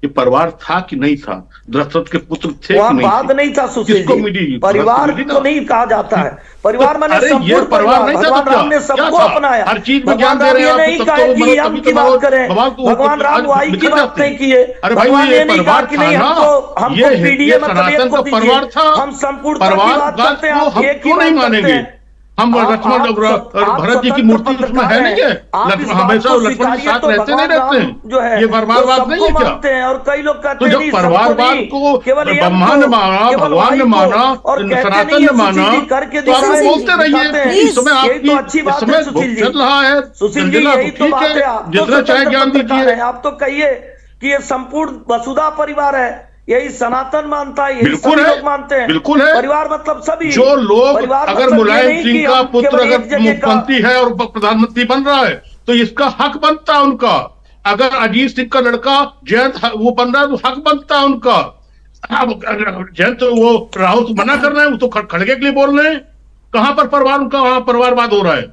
ये परिवार था कि नहीं था? दशरथ के पुत्र थे वहाँ कि नहीं बात थे? नहीं था सुशील किसको जी, मिली? परिवार मिली को ना? नहीं कहा जाता है, परिवार माने अरे ये संपूर्ण परिवार नहीं था तो भगवान क्या? राम ने क्या सबको था? अपनाया। हर चीज में भगवान ज्ञान दे राम रहे ये हैं नहीं आप, कहा तब तो कि यम तभी की तो बात करें, भगवान राम वाई की निकल बात जाते नहीं हैं। किए। अरे भाई भगवान ये ये नहीं कहा परिवार कि था नहीं ना, हमको ये पीडीए मतलब सनातन एक को का दीजिए, परिवार था। हम संपूर्णता की परिवार बात करते हैं, को आप हम एक की क्यों नहीं बात करते मानेंगे? हैं। हम आप लक्ष्मण और भरत जी की मूर्ति उसमें है नहीं है? हमेशा लक्ष्मण के साथ रहते नहीं रहते हैं? जो है ये परिवारवाद नहीं है क्या? मानते हैं और कई लोग कहते तो हैं जब नहीं, परिवारवाद सबको को नहीं, केवल एम ब्रह्मा ने को, माना, केवल भगवान वाई ने को, माना, और कहते सनातन नहीं ने है, माना, सुशील जी करके तो आप दिखाते बोलते रहिए। हैं। इस समय यही तो आपकी अच्छी इस बात है समय सुशील चल रहा है, सुशील जी, जंजीला यही तो ठीक बात है। है, आप तो जितना चाहे स्वतंत्र ज्ञान पत्रकार दीजिए। हैं, आप तो कहिए कि ये संपूर्ण वसुधा परिवार है, यही सनातन मानता है, यही बिल्कुल सभी है, लोग मानते हैं। बिल्कुल है। परिवार मतलब सभी, जो लोग परिवार अगर मतलब ये मुलायम नहीं सिंह कि का हम पुत्र केवल अगर एक जगह का- मुख्यमंत्री है और प्रधानमंत्री बन रहा है तो इसका हक बनता है उनका। अगर अजीत सिंह का लड़का जयंत वो बन रहा है तो हक बनता है उनका। अब जयंत वो राहुल मना कर रहे हैं, वो तो खड़गे के लिए बोल रहे हैं। कहां पर परिवार उनका, वहां परिवारवाद हो रहा है।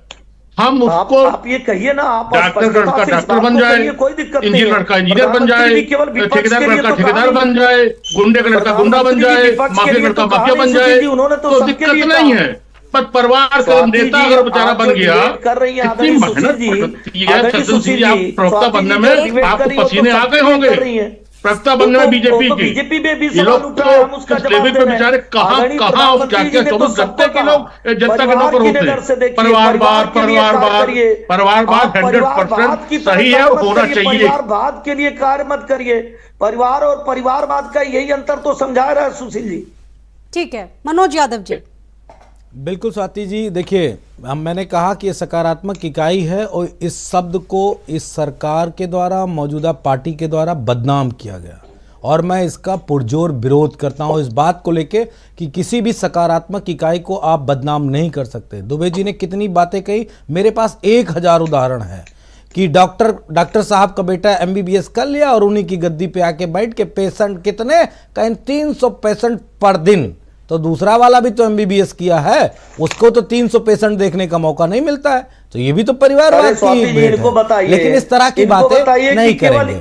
हम उसको आप ये कहिए ना, आप डॉक्टर स्पष्टता लड़का से इस डॉक्टर बात बन को जाए, कहिए, कोई दिक्कत नहीं इंजीनियर है। लड़का इंजीनियर बन जाए, प्रधानमंत्री केवल विपक्ष ठेकेदार के लिए लड़का तो ठेकेदार कहा बन नहीं। जाए, गुंडे का लड़का गुंडा बन जाए, विपक्ष के माफिया लिए लड़का तो माफिया कहा बन नहीं, जाए, सुशील जी, उन्होंने तो तो सबके दिक्कत लिए नहीं कहा। है। पर परिवार का स्वाति नेता जी, अगर बेचारा आप बन जो गया, डिबेट कर रही हैं इतनी आदरणीय सुशील मेहनत जी, पड़ती है, आदरणीय सचिन सुशील जी, आप जी, प्रवक्ता स्वाति बनने जी में जो डिबेट कर आपको रही हैं, पसीने तो आ गए सबके लिए होंगे। कर रही हैं। प्रवक्ता बनने में बीजेपी तो की बीजेपी में भी ये सवाल लोग उठा तो है, हम उसका उस जवाब लेवल दे पे रहे हैं। बेचारे कहाँ आदरणीय कहाँ प्रधानमंत्री क्या जी क्या ने तो 24 घंटे सबको के लोग कहा, जनता के परिवार नौकर की होते नजर से हैं। देखिए, परिवारवाद परिवार के लिए कार्य करिए। परिवारवाद आप 100% की सही है, मत होना करिए, चाहिए। परिवारवाद के लिए कार्य मत करिए। परिवार और परिवारवाद का यही अंतर तो समझा रहा है सुशील जी। ठीक है, मनोज यादव जी। बिल्कुल स्वाति जी, देखिए मैंने कहा कि ये सकारात्मक इकाई है और इस शब्द को इस सरकार के द्वारा, मौजूदा पार्टी के द्वारा बदनाम किया गया और मैं इसका पुरजोर विरोध करता हूं इस बात को लेके कि किसी भी सकारात्मक इकाई को आप बदनाम नहीं कर सकते। दुबे जी ने कितनी बातें कही, मेरे पास 1000 उदाहरण है कि डॉक्टर साहब का बेटा MBBS कर लिया और उन्हीं की गद्दी पे आके बैठ के पेशेंट कितने कहीं 300 पेशेंट पर दिन, तो दूसरा वाला भी तो MBBS किया है, उसको तो 300 पेशेंट देखने का मौका नहीं मिलता है। तो ये भी तो परिवारवाद की भेंट है। लेकिन इस तरह की बातें नहीं करेंगे।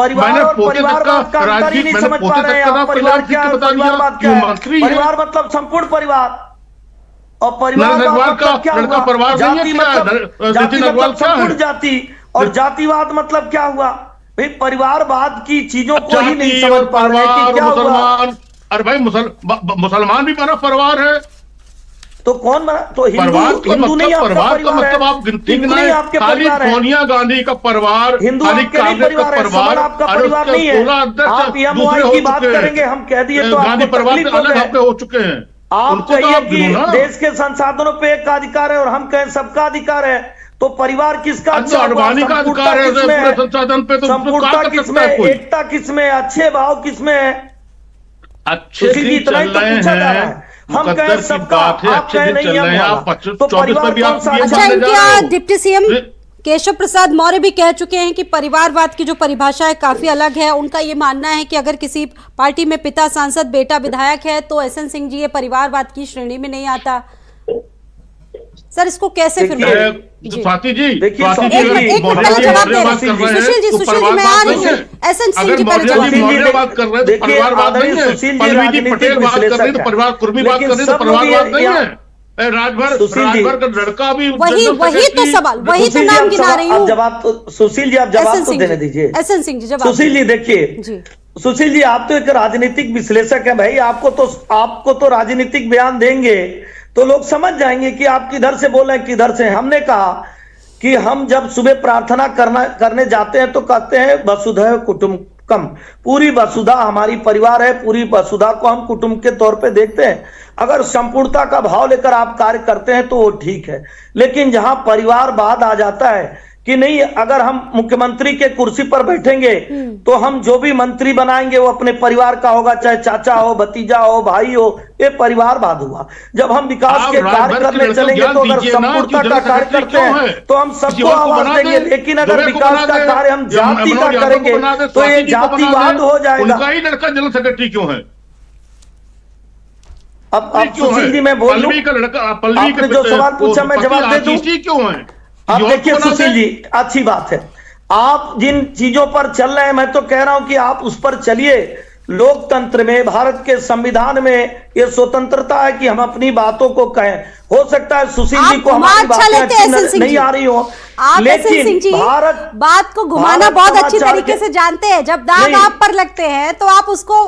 परिवार मैंने और पोते तक परिवारवाद का का अंतर ही राजनीति, नहीं मैंने समझ पा पोते रहे हैं तक का आप। परिवार राजनीति क्या है, बता दिया परिवारवाद कि क्या वो है? मंत्री है। परिवार मतलब संपूर्ण परिवार, और परिवारवाद नरसिंह मतलब क्या लड़का हुआ? परिवार नहीं है जाति क्या? मतलब जाति नितिन अग्रवाल मतलब क्या संपूर्ण है? जाति, और जातिवाद मतलब क्या हुआ? भाई परिवारवाद की चीजों को ही नहीं जाति समझ और पा रहे हैं कि परिवार क्या और हुआ। मुसलमान, अरे भाई मुसलमान भी बना परिवार है। तो कौन बना? तो परिवार हिंदू, का हिंदू नहीं मतलब, आपका परिवार का परिवार है? मतलब आप गिनती हिंदू गिनाए, नहीं आपके खाली परिवार है? सोनिया गांधी का परिवार, हिंदू खाली आपके नहीं कांग्रेस का परिवार है, परिवार, समन आपका अरे परिवार उसके नहीं है। पूरा अध्यक्ष आप दूसरे एमओआई हो की बात चुके करेंगे, हम कह दिए हैं। तो गांधी आपको परिवार तकलीफ से हो अलग गए। आपके हो चुके हैं। आप उनको तो कहिए आप कि गिनो ना। देश के संसाधनों पे एक का अधिकार है और हम कहें सबका अधिकार है, तो परिवार किसका अब तो अच्छा हुआ? अडवाणी का संपूर्णता अधिकार है किसमें पूरे संसाधन पे, तो उसको संपूर्णता कहाँ कर सकता किसमें, है कोई? एकता किसमें, अच्छे भाव किसमें है? अच्छे सुशील जी, दिन इतना ही चल तो रहे पूछा जा रहा हैं, है। हम मुकद्दर कहें की सबका, बात है, आप अच्छे कहें दिन नहीं चल हम रहे हैं, वाला। आप 25 तो 24 में परिवार भी कौन आप सा पीएम अच्छा अच्छा, बनने जा इनके रहे हो। डिप्टी सीएम केशव प्रसाद मौर्य भी कह चुके हैं कि परिवारवाद की जो परिभाषा है काफी अलग है। उनका ये मानना है कि अगर किसी पार्टी में पिता सांसद बेटा विधायक है तो एसएन सिंह जी ये परिवारवाद की श्रेणी में नहीं आता। सर इसको कैसे फिर जी। स्वाति जी, देखिए, स्वाति जी, एक अगर मिनट मौर्य पहले जी जवाब मौर्य दे बात कर रहे हैं सुशील जी, तो सुशील जी, मैं परिवारवाद आ रही नहीं हूँ। है। एसएन सिंह अगर जी पहले मौर्य जवाब जी दीजिए। मौर्य बात कर रहे हैं तो देखिए, परिवारवाद नहीं आदरणीय है। सुशील जी पल्लवी जी राजनीतिक पटेल बात कर रही विश्लेषक तो हैं। परिवार कुर्मी बात लेकिन कर रही तो सब लोग परिवारवाद नहीं यहाँ- है। राजभर सुशील जी, का लड़का भी वही तो सवाल, वही तो सुशील जी, नाम आप गिना रही आप हूँ। जवाब तो सुशील जी आप जवाब एसएन तो सिंह देने जी, दीजिए। एसएन सिंह जी जवाब सुशील जी दीजिए। देखिए, जी सुशील जी आप तो एक राजनीतिक विश्लेषक हैं भाई, आपको तो राजनीतिक बयान देंगे तो लोग समझ जाएंगे कि आप किधर से बोल रहे हैं, किधर से। हमने कहा कि हम जब सुबह प्रार्थना करने जाते हैं तो कहते हैं वसुधैव कुटुंबकम, पूरी वसुधा हमारी परिवार है, पूरी वसुधा को हम कुटुंब के तौर पे देखते हैं। अगर संपूर्णता का भाव लेकर आप कार्य करते हैं तो वो ठीक है, लेकिन जहां परिवारवाद आ जाता है कि नहीं, अगर हम मुख्यमंत्री के कुर्सी पर बैठेंगे तो हम जो भी मंत्री बनाएंगे वो अपने परिवार का होगा, चाहे चाचा हो, भतीजा हो, भाई हो, ये परिवारवाद हुआ। जब हम विकास के कार्य करने चलेंगे तो अगर संपूर्णता का कार्य करते हैं तो हम सबको आवाज देंगे, लेकिन अगर विकास का कार्य हम जाति का करेंगे तो ये जातिवाद हो जाएगा। उनका ही लड़का जनरल सेक्रेटरी क्यों है? अब सुशील जी मैं बोल लूं, पल्लवी का लड़का, पल्लवी आपने जो सवाल पूछा मैं जवाब दे दूं। क्यों है? अब देखिए सुशील जी, अच्छी बात है, आप जिन चीजों पर चल रहे हैं मैं तो कह रहा हूं कि आप उस पर चलिए। लोकतंत्र में, भारत के संविधान में ये स्वतंत्रता है कि हम अपनी बातों को कहें। हो सकता है सुशील जी को हमारी बातें अच्छी नहीं आ रही हो, लेकिन भारत बात को घुमाना बहुत अच्छी तरीके से जानते हैं। जब दाग आप पर लगते हैं तो आप उसको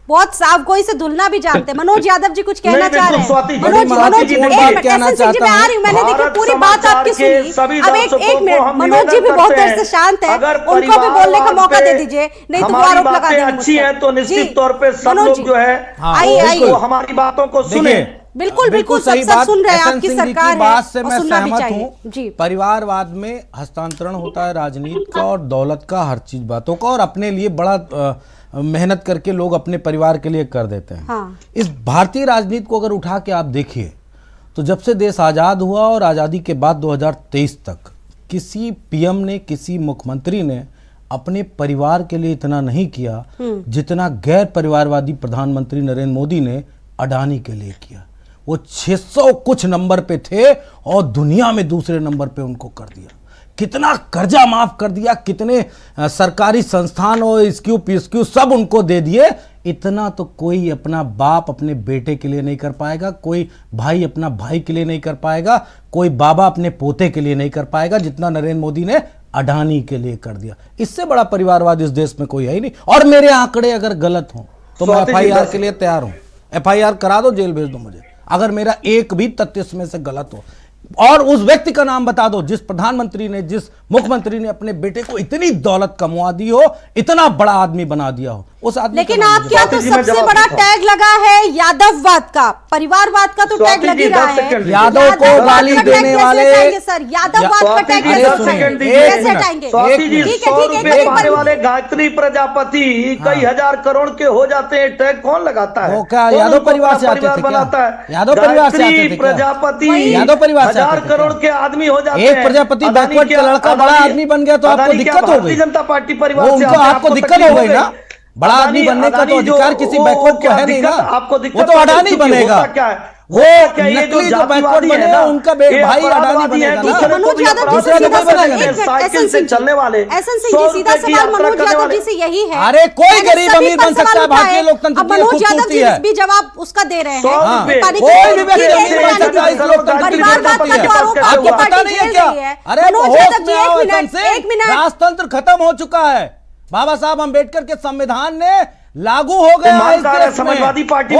बहुत साफ गोई से धुलना भी जानते हैं। मनोज यादव जी कुछ कहना चाह रहे हैं। मनोज जी, एसएन सिंह जी मैं आ रही हूँ, मैंने देखिए पूरी बात आपकी सुनी। अब एक मिनट, मनोज जी भी बहुत देर से शांत है, उनको भी बोलने का मौका दे दीजिए, नहीं तो आरोप लगा देंगे। अच्छी है तो निश्चित तौर पे सब लोग जो है आइए हमारी बातों को सुने। बिल्कुल बिल्कुल सही बात सुन रहे हैं, आपकी सरकार है बात से मैं सुनना भी सहमत चाहिए। हूँ। परिवारवाद में हस्तांतरण होता है राजनीति का और दौलत का, हर चीज बातों का, और अपने लिए बड़ा मेहनत करके लोग अपने परिवार के लिए कर देते हैं। हाँ। इस भारतीय राजनीति को अगर उठा के आप देखिए तो जब से देश आजाद हुआ और आजादी के बाद 2023 तक किसी पीएम ने, किसी मुख्यमंत्री ने अपने परिवार के लिए इतना नहीं किया जितना गैर परिवारवादी प्रधानमंत्री नरेंद्र मोदी ने अडानी के लिए किया। वो 600 कुछ नंबर पे थे और दुनिया में दूसरे नंबर पे उनको कर दिया। कितना कर्जा माफ कर दिया, कितने सरकारी संस्थान और स्क्यू सब उनको दे दिए। इतना तो कोई अपना बाप अपने बेटे के लिए नहीं कर पाएगा, कोई भाई अपना भाई के लिए नहीं कर पाएगा, कोई बाबा अपने पोते के लिए नहीं कर पाएगा जितना नरेंद्र मोदी ने अडानी के लिए कर दिया। इससे बड़ा परिवारवाद इस देश में कोई है ही नहीं। और मेरे आंकड़े अगर गलत हों तो मैं FIR के लिए तैयार हूं। FIR करा दो, जेल भेज दो मुझे, अगर मेरा एक भी तथ्य इसमें से गलत हो। और उस व्यक्ति का नाम बता दो जिस प्रधानमंत्री ने, जिस मुख्यमंत्री ने अपने बेटे को इतनी दौलत कमवा दी हो, इतना बड़ा आदमी बना दिया हो, उस आदमी। लेकिन आपके यहाँ तो सबसे बड़ा टैग लगा है यादववाद का, परिवारवाद का तो टैग लग ही रहा है। यादव को गाली देने वाले सर, यादववाद का टैग कैसे हटाएंगे? पाने वाले गायत्री प्रजापति कई हजार करोड़ के हो जाते हैं, टैग कौन लगाता है? वो क्या यादव परिवार से आते थे बनाता क्या? है यादव परिवार से आते थे क्या? प्रजापति यादव परिवार से 1000 करोड़ के आदमी हो जाते हैं। एक प्रजापति बैकवर्ड का लड़का बड़ा आदमी बन गया तो आपको दिक्कत हो गई। भारतीय जनता पार्टी परिवार से आपको दिक्कत हो गई ना। बड़ा आदमी बनने का तो अधिकार किसी बैकवर्ड को है नहीं ना। आपको दिक्कत, वो तो अडानी बनेगा। क्या है वो नकली जो बैकवर्ड बने उनका भाई अडानी बनेगा ना। मनोज यादव जी से सीधा सवाल, साइकिल से चलने वाले एसएन सिंह जी सीधा सवाल मनोज यादव जी से यही है। अरे कोई गरीब अमीर बन सकता है, भारतीय लोकतंत्र की मनोज यादव खूबसूरती जी है। भी जवाब उसका दे रहे हैं। कोई भी व्यक्ति अमीर बन सकता है, इस लोकतंत्र की खूबसूरती है। आपको पता नहीं है क्या? अरे एक मिनट, राजतंत्र खत्म हो चुका है। बाबा साहब अम्बेडकर के संविधान ने लागू हो गया है इस देश में। समाजवादी पार्टी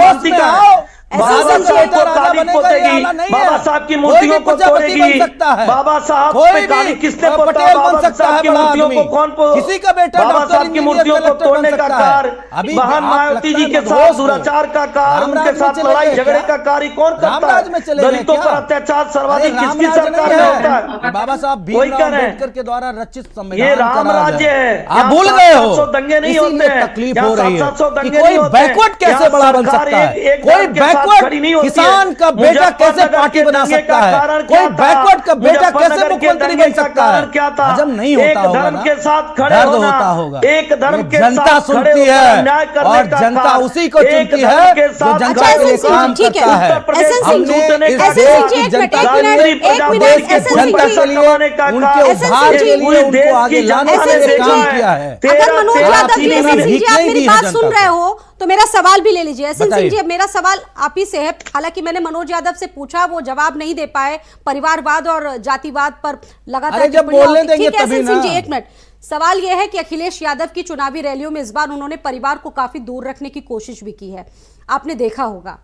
बाबा ऐसा साहब को राजा काली बनेगा, पोतेगी, ये आला नहीं है। बाबा साहब की कोई मूर्तियों भी को प्रजापति तोड़ेगी, बन सकता है, बाबा साहब कोई पे भी काली किसने पोता, पटेल बन बाबा सकता साहब है की बड़ा मूर्तियों आदमी। को कौन किसी का बेटा बाबा डॉक्टर, साहब की इंजीनियर, मूर्तियों को कलेक्टर तोड़ने बन का सकता है। कार्य, अभी महान आप मायावती लगता जी है के मदहोश साथ में दुराचार का कार्य, रामराज उनके में साथ चले लड़ाई गए झगड़े क्या? का कार्य कौन करता रामराज में है? चले गए दलितों क्या? पर अत्याचार अरे सर्वाधिक किसकी रामराज सरकार नहीं में है, होता है? ये बाबा साहब कोई भीमराव कर रहे हैं। अम्बेडकर के द्वारा रचित संविधान ये का राम राज राज्य है, आप यहाँ भूल गए 700 हो, दंगे नहीं इसीलिए होते हैं, तकलीफ यहाँ हो रही है 700 कि दंगे कोई नहीं होते हैं। बैकवर्ड कैसे यहाँ बड़ा बन सरकार सकता है, एक कोई दल के साथ बैकवर्ड खड़ी नहीं होती है। किसान का बेटा कैसे मुजफ्फरनगर पार्टी के बना दंगे सकता का है, कारण कोई क्या था? बैकवर्ड का बेटा कैसे मुजफ्फरनगर के मुख्यमंत्री दंगे बन का सकता कारण है? क्या था? हजम नहीं होता एक होगा धर्म ना, के साथ खड़े दर्द होना, होता होगा। एक धर्म ये के जनता साथ खड़े सुनती होकर है अन्याय करने और का जनता कार्य, उसी को एक चुनती धर्म है के जो साथ जनता अच्छा, के लिए एसएन सिंह काम जी, ठीक है। करता है। उत्तर प्रदेश एसएन को सिंह जी, लूटने का एसएन सिंह जी, कार्य, एक मिनट, गांधी एक प्रजातंत्र मिनट, के एसएन सिंह जनता जी, के लिए कमाने का उनके कार्य, उद्धार के एसएन लिए पूरे देश उनको आगे की लाने जनता के ने लिए एसएन काम सिंह जी, किया है। अगर मनोज तेरह यादव जी, चीजें एसएन सिंह जी, आप नहीं मेरी दी बात है सुन जनता रहे को। हो तो मेरा सवाल भी ले लीजिए। एसएन सिंह बताइए। जी, अब मेरा सवाल आप ही से है, हालांकि मैंने मनोज यादव से पूछा, वो जवाब नहीं दे पाए, परिवारवाद और जातिवाद पर लगातार अरे जब टिप्पणियां बोलने होती- देंगे ठीक है तभी एसएन सिंह ना। जी, एक मिनट, सवाल यह है कि अखिलेश यादव की चुनावी रैलियों में इस बार उन्होंने परिवार को काफी दूर रखने की कोशिश भी की है, आपने देखा होगा।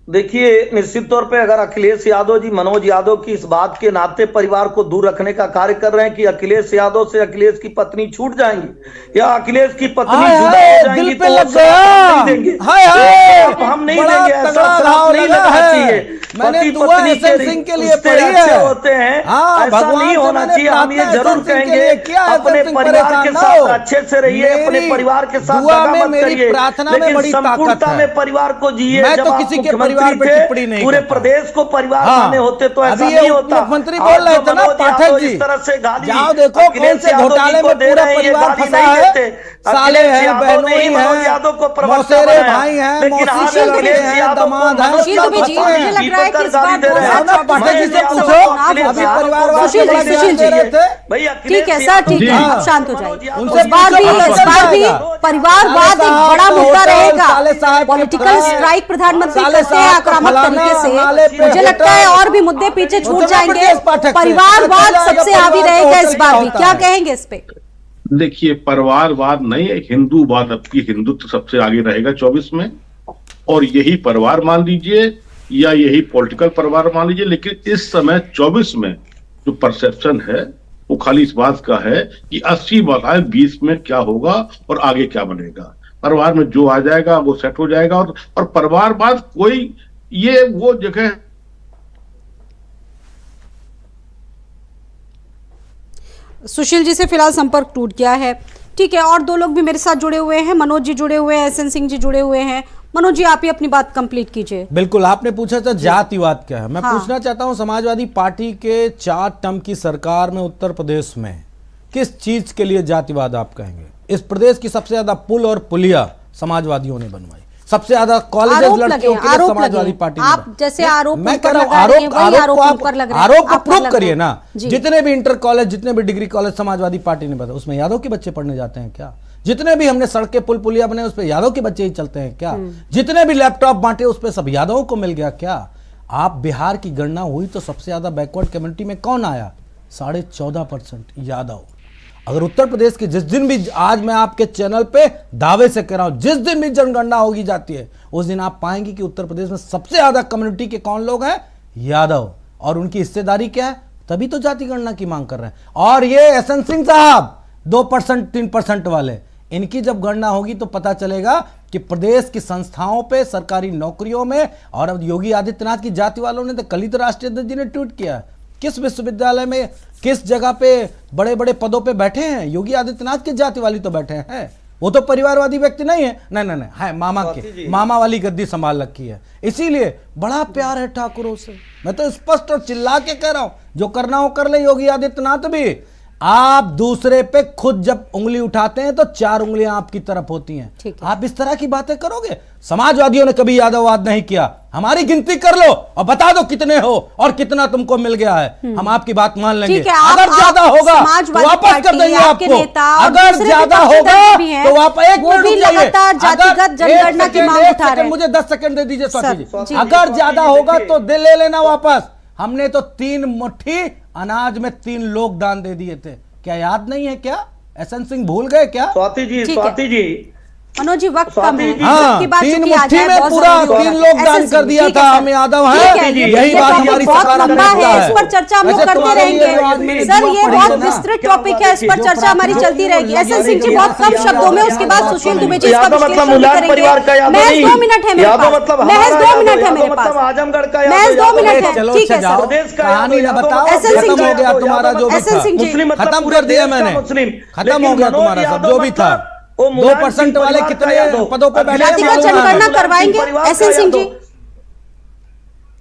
देखिए, निश्चित तौर पे अगर अखिलेश यादव जी मनोज यादव की इस बात के नाते परिवार को दूर रखने का कार्य कर रहे हैं कि अखिलेश यादव से अखिलेश की पत्नी छूट जाएंगी या अखिलेश की पत्नी हाय जुदा हाय, हो जाएंगी, दिल पे तो लग वो गया। श्राप हम नहीं देंगे। हाय हाय, श्राप हम नहीं बड़ा देंगे, ऐसा तगड़ा श्राप घाव नहीं लगा लगना है। चाहिए। मैंने पति दुआ पत्नी एसएन के सिंह के लिए रिश्ते पढ़ी अच्छे है। होते हैं, हाँ, ऐसा भगवान नहीं से होना मैंने चाहिए। हम ये प्रार्थना जरूर एसएन सिंह के कहेंगे, लिए किया है, अपने एसएन सिंह परिवार के परेशान ना साथ हो। अच्छे से रहिए, अपने मेरी परिवार के साथ दुआ दगा में, मत मेरी करिए, प्रार्थना में लेकिन बड़ी ताकत संपूर्णता है। में परिवार को जिए। मैं जब तो आप किसी के मुख्यमंत्री परिवार पे थे, टिप्पणी नहीं पूरे करता। प्रदेश को परिवार हाँ, माने होते तो ऐसा अभी ये नहीं होता। मुख्यमंत्री बोल रहे थे ना, पाठक जी, इस तरह से गाली जाओ देखो कौन अखिलेश से यादव जी घोटाले को में दे पूरा रहे हैं, ये परिवार गाली फंसा नहीं है, देते। साले अखिलेश हैं, यादव बहनोई ने ही मनोज यादव को हैं, प्रवक्ता मौसेरे बनाया। भाई हैं, लेकिन मौसी आज के लड़के अखिलेश हैं, यादव को दामाद हैं, मनोज सुशील यादव दुबे जी, को मुझे लग रहा है कि इस बार दे रहे हैं। जाओ ना पाठक जी से पूछो, अभी परिवारवाद सुशील के जी, बड़े सुशील बयान दे रहे जी। थे। भाई ठीक है सर, ठीक है, जी। आप शांत हो जाइए। उनसे इस बार भी पूछो, इस बार भी साले परिवारवाद एक साहब बड़ा का मुद्दा होटल, रहेगा। साले साहब का पॉलिटिकल फ्लैट, स्ट्राइक प्रधानमंत्री साले करते हैं साहब का आक्रामक फलाना, तरीके नाले से, पे मुझे लगता है होटल। और भी मुद्दे पीछे छूट उत्तर जाएंगे। प्रदेश पाठक से। परिवारवाद पता सबसे चला हावी परिवार रहेगा होटल इस बार क्या भी, होता क्या है। कहेंगे इस पे? देखिए, परिवारवाद नहीं, हिंदूवाद अब की हिंदुत्व सबसे आगे रहेगा 24 में, और यही परिवार मान लीजिए या यही पॉलिटिकल परिवार मान लीजिए। लेकिन इस समय 24 में जो परसेप्शन है वो खाली इस बात का है कि 80 बताए 20 में क्या होगा और आगे क्या बनेगा। परिवार में जो आ जाएगा वो सेट हो जाएगा। और परिवारवाद कोई ये वो जगह सुशील जी से फिलहाल संपर्क टूट गया है। ठीक है, और दो लोग भी मेरे साथ जुड़े हुए हैं, मनोज जी जुड़े हुए हैं, एसएन सिंह जी जुड़े हुए हैं। मनोज जी, आप ही अपनी बात कंप्लीट कीजिए। बिल्कुल, आपने पूछा था जातिवाद क्या है। मैं हाँ। पूछना चाहता हूं, समाजवादी पार्टी के 4 टर्म की सरकार में उत्तर प्रदेश में किस चीज के लिए जातिवाद आप कहेंगे? इस प्रदेश की सबसे ज्यादा पुल और पुलिया समाजवादियों ने बनवाई, सबसे ज्यादा कॉलेजेस आरोप लड़कियों लगे, के लिए आरोप समाजवादी लगे। पार्टी आप ने जैसे मैं- आरोप मैं उन कह पर रहा हूं, लगा रही हैं, वही आरोप को उन आप पर लग रहे हैं। आरोप को आप पर प्रूव लग करिए रहे ना। हैं। जी। जितने भी इंटर कॉलेज, जितने भी डिग्री कॉलेज समाजवादी पार्टी ने बताया, उसमें यादव के बच्चे पढ़ने जाते हैं क्या? जितने भी हमने सड़कें पुल पुलिया बने उस पर यादव के बच्चे ही चलते हैं क्या? जितने भी लैपटॉप बांटे उस पर सब यादवों को मिल गया क्या? आप बिहार की गणना हुई तो सबसे ज्यादा बैकवर्ड कम्युनिटी में कौन आया? 14.5% यादव। अगर उत्तर प्रदेश की जिस दिन भी, आज मैं आपके चैनल पे दावे से कह रहा हूं, जिस दिन भी जनगणना होगी जाती है उस दिन आप पाएंगे कि उत्तर प्रदेश में सबसे ज्यादा कम्युनिटी के कौन लोग हैं? यादव। और उनकी हिस्सेदारी क्या है? तभी तो जाति गणना की मांग कर रहे हैं। और ये एसएन सिंह साहब 2% 3% वाले, इनकी जब गणना होगी तो पता चलेगा कि प्रदेश की संस्थाओं पे, सरकारी नौकरियों में, और अब योगी आदित्यनाथ की जाति वालों ने तो कल ही तो राष्ट्रीय अध्यक्ष जी ने ट्वीट किया, किस विश्वविद्यालय में किस जगह पे बड़े बड़े पदों पे बैठे हैं योगी आदित्यनाथ की जाति वाली तो बैठे हैं। वो तो परिवारवादी व्यक्ति नहीं है, नहीं है मामा के, मामा वाली गद्दी संभाल रखी है। इसीलिए बड़ा प्यार है ठाकुरों से। मैं तो स्पष्ट और चिल्ला के कह रहा हूं, जो करना हो कर ले योगी आदित्यनाथ भी। आप दूसरे पे खुद जब उंगली उठाते हैं तो 4 उंगलियां आपकी तरफ होती हैं। ठीक है। आप इस तरह की बातें करोगे? समाजवादियों ने कभी यादववाद नहीं किया। हमारी गिनती कर लो और बता दो कितने हो और कितना तुमको मिल गया है, हम आपकी बात मान लेंगे। ठीक है, अगर ज्यादा होगा समाजवादी तो वापस कर पार्टी, देंगे आपके आपको। नेता और अगर दूसरे ज्यादा विपक्षी होगा दल भी हैं, तो आप एक वो मिनट भी रुक जाइए। लगातार जातिगत अगर- जनगणना एक की सेकंड, मांग एक उठा रहे सेकंड, हैं। मुझे 10 सेकंड दे दीजिए स्वाति सर, जी। जी। अगर ज्यादा होगा तो दिल ले लेना वापस। हमने तो 3 मुट्ठी अनाज में 3 लोग दान दे दिए थे, क्या याद नहीं है क्या? एसएन सिंह भूल गए क्या? स्वाति ठीक है। जी मनोज जी वक्त कम है, हाँ, वक्त की बात 3 चूंकि आ मुट्ठी जाए में बहुत पूरा जरूरी होगा। 3 लोग दान SSG, कर दिया ठीक था, है, हम यादव ठीक हैं, है, यही बात टॉपिक हमारी बहुत सकारात्मक लंबा है, है। इस पर चर्चा हम लोग वैसे करते तुम्हारे लिए रहेंगे। आज मैंने सर जुआ ये पढ़ी बहुत है ना, विस्तृत टॉपिक है, इस पर जो चर्चा हमारी प्रार्थना चलती रहेगी। होती है, एसएन सिंह जी बहुत कम शब्दों में उसके बाद सुशील दुबे जी इसका यादव मतलब विश्लेषण भी मुलायम करेंगे। परिवार का यादव महज नहीं, 2 मिनट है मेरे यादव पास, मतलब महज हमारा 2 यादव, मिनट है यादव मेरे मतलब पास, आजमगढ़ का महज यादव, 2 मिनट यादव है, चलो ठीक है अच्छा जाओ, सर। प्रदेश का कहानी ना यादव, बताओ, एसएन सिंह खत्म जी, हो गया तुम्हारा जो भी एसएन था, सिंह जी, मुस्लिम मतलब खत्म पूरे कर दिया देश का मैंने, मुस्लिम, खत्म हो लेकिन गया मनोज तुम्हारा सब यादव जो भी था। मतलब वो 2% वाले कितने पदों पे बैठे हैं जातिगत मालूम है? जनगणना करवाएंगे एसएन सिंह जी, यादव।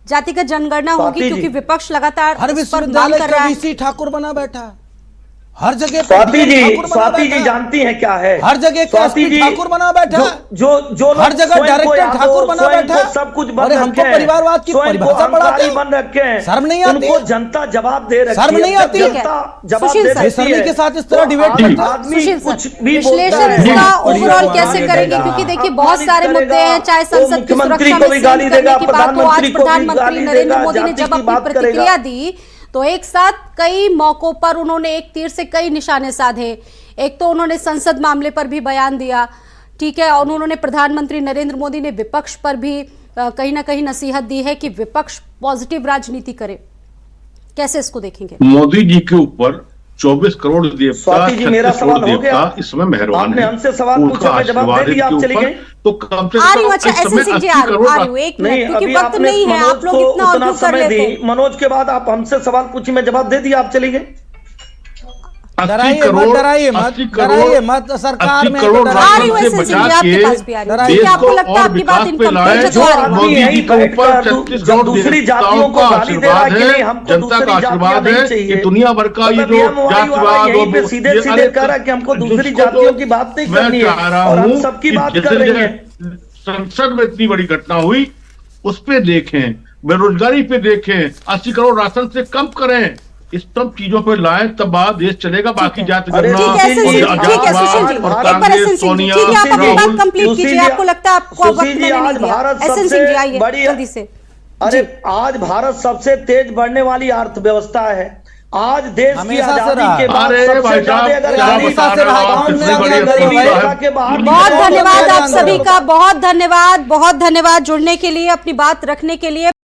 जातिगत जनगणना होगी स्वाति जी। क्योंकि विपक्ष लगातार हर इस पर मांग विश्वविद्यालय कर रहा का है। वीसी ठाकुर बना बैठा है। हर जगह पे स्वाति डीएम जी, ठाकुर बना स्वाति बैठा जी है। जानती हैं क्या है? हर जगह का स्वाति एसपी जी ठाकुर बना बैठा है। जो हर लोग जगह स्वयं को डायरेक्टर यादव, ठाकुर बना स्वयं बैठा को है। सब कुछ बन अरे हम तो रखे हैं, परिवारवाद की स्वयं को परिभाषा पढ़ाते अहंकारी हैं। बन रखे हैं, शर्म नहीं आती? उनको जनता जवाब दे रखी शर्म है, नहीं आती? जनता जवाब सुशील दे सर, रखी बेशर्मी है। के साथ इस तरह तो डिबेट करते हैं। आदमी सुशील कुछ सर, भी बोलता विश्लेषण है। इसका बढ़िया ओवरऑल बात कैसे है। करेंगे क्योंकि देखिए बहुत सारे अपमानित मुद्दे हैं, चाहे करेगा, संसद की मुख्यमंत्री सुरक्षा को में भी सील गाली करने देगा, की बात हो, आज प्रधानमंत्री को भी प्रधानमंत्री गाली नरेंद्र देगा, मोदी ने जाति जब की अपनी बात प्रतिक्रिया करेगा। दी तो एक साथ कई मौकों पर उन्होंने एक तीर से कई निशाने साधे। एक तो उन्होंने संसद मामले पर भी बयान दिया, ठीक है, और उन्होंने प्रधानमंत्री नरेंद्र मोदी ने विपक्ष पर भी कहीं ना कहीं नसीहत दी है कि विपक्ष पॉजिटिव राजनीति करे। कैसे इसको देखेंगे? मोदी जी के ऊपर 24 करोड़ देवता, स्वाति जी, मेरा 36 करोड़ सवाल हो गया। देवता इस समय मेहरबान आपने है। हमसे सवाल उनका पूछा, मैं जवाब आशीर्वाद दे दिया, इनके आप चली ऊपर, गई। तो कम से आ रही हूँ, कम अच्छा इस एसएन समय सिंह जी 80 आ करोड़ रही हूँ, एक नहीं, मिनट, क्योंकि अभी वक्त आपने नहीं है, मनोज आप लोग को इतना उतना आर्ग्यू कर समय लेते दी, हैं। मनोज के बाद आप हमसे सवाल पूछी, मैं जवाब दे दिया, आप चली गई। डराइए मत, डराइए मत, डराइए मत, सरकार में तो आ रही हूँ एसएन सिंह जी, आपके पास भी आ रही हूँ, क्योंकि आपको लगता है आपकी बात इनकम्प्लीट है तो आ रही हूँ। आदमी यही बैठ कर जब दूसरी जातियों को गाली दे रहा है कि नहीं हमको जनता दूसरी का जातियां आशीर्वाद नहीं है चाहिए। कि दुनिया भर का ये मतलब जो हम वाली वाला जातिवाद यहीं पे सीधे सीधे कह रहा है कि हमको दूसरी जातियों की बात नहीं करनी है और हम सबकी बात कर रही है। संसद में इतनी बड़ी घटना हुई, उस पे देखें, बेरोजगारी पे देखें, 80 करोड़ राशन से कम करें, इस सब चीजों पे लाए तब बात देश चलेगा। बाकी जाति अरे ठीक है एसएन सिंह जी, ठीक है सुशील जी, एक बार एसएन सिंह जी, ठीक है, आप अपनी बात कंप्लीट कीजिए, आपको लगता है आपको वक्त मैंने नहीं दिया। एसएन सिंह जी आइए जल्दी से। अरे आज भारत सबसे तेज बढ़ने वाली अर्थव्यवस्था है। आज देश की हमेशा से आजादी रहा। के बाद अरे सबसे भाई ज्यादा साहब, अगर क्या गरीब बता रहे हो आप? कौन कितनी में बड़ी गरीबी गरीबी अर्थव्यवस्था रेखा है। के बाहर बहुत निकले, धन्यवाद आप अंदर सभी हो। का, बहुत धन्यवाद जुड़ने के लिए, अपनी बात रखने के लिए।